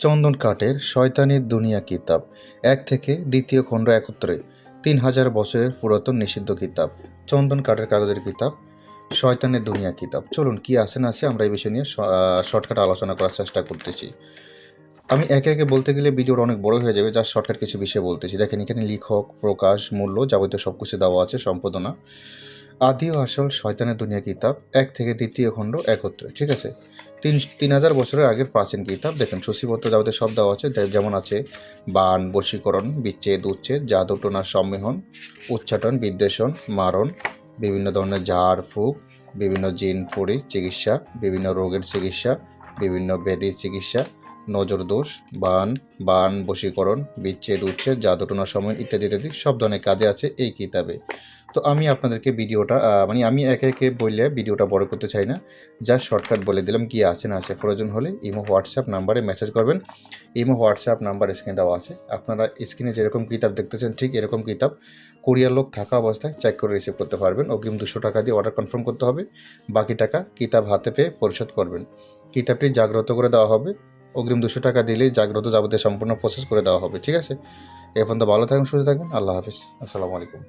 চন্দন কাঠের শয়তানের দুনিয়া কিতাব ১ থেকে দ্বিতীয় খণ্ড একত্রে ৩,০০০ বছরের পুরাতন নিষিদ্ধ কিতাব। চন্দন কাঠের কাগজের কিতাব শয়তানের দুনিয়া কিতাব। চলুন কি আছে না আছে আমরা এই বিষয় নিয়ে শর্টকাট আলোচনা করার চেষ্টা করতেছি। আমি একে একে বলতে গেলে ভিডিওটা অনেক বড় হয়ে যাবে, জাস্ট শর্টকাট কিছু বিষয় বলতেছি। দেখেন এখানে লেখক, প্রকাশ, মূল্য যাবতীয় সব কিছু দেওয়া আছে, সম্পাদনা আদি ও আসল শয়তানের দুনিয়া কিতাব ১ থেকে দ্বিতীয় খণ্ড একত্রে। ঠিক আছে, ৩,০০০ বছরের আগের প্রাচীন কিতাব। দেখেন সূচিপত্র যাবতীয় সব দেওয়া আছে, যেমন আছে বাণ, বশীকরণ, বিচ্ছেদ, উচ্ছেদ, জাদুটোনার সম্মিলন, উচ্চাটন, বিদ্বেষণ, মারণ, বিভিন্ন ধরনের ঝাড় ফুঁক, বিভিন্ন জিন ফুঁড়ি চিকিৎসা, বিভিন্ন রোগের চিকিৎসা, বিভিন্ন ব্যাধির চিকিৎসা, নজর দোষ, বাণ, বশীকরণ, বিচ্ছেদ, উচ্ছেদ, জাদুটোনার সম্মিলন ইত্যাদি ইত্যাদি সব ধরনের কাজে আছে এই কিতাবে। তো আমি আপনাদেরকে ভিডিওটা আমি একে একে বললে ভিডিওটা বড় করতে চাই না, জাস্ট শর্টকাট বলে দিলাম কি আছে না আছে। প্রয়োজন হলে ইমো হোয়াটসঅ্যাপ নাম্বারে মেসেজ করবেন। ইমো হোয়াটসঅ্যাপ নাম্বার স্ক্রিনে দেওয়া আছে। আপনারা স্ক্রিনে যেরকম কিতাব দেখতেছেন ঠিক এরকম কিতাব কুরিয়ার লোক থাকা অবস্থায় চেক করে রিসিভ করতে পারবেন। অগ্রিম 200 টাকা দিয়ে অর্ডার কনফার্ম করতে হবে, বাকি টাকা কিতাব হাতে পেয়ে পরিশোধ করবেন। কিতাবটি জাগ্রত করে দেওয়া হবে, অগ্রিম 200 টাকা দিলেই জাগ্রত যাবতীয় সম্পূর্ণ প্রসেস করে দেওয়া হবে। ঠিক আছে, এখন তো ভালো থাকবেন, সুস্থ থাকবেন। আল্লাহ হাফিজ, আসসালামু আলাইকুম।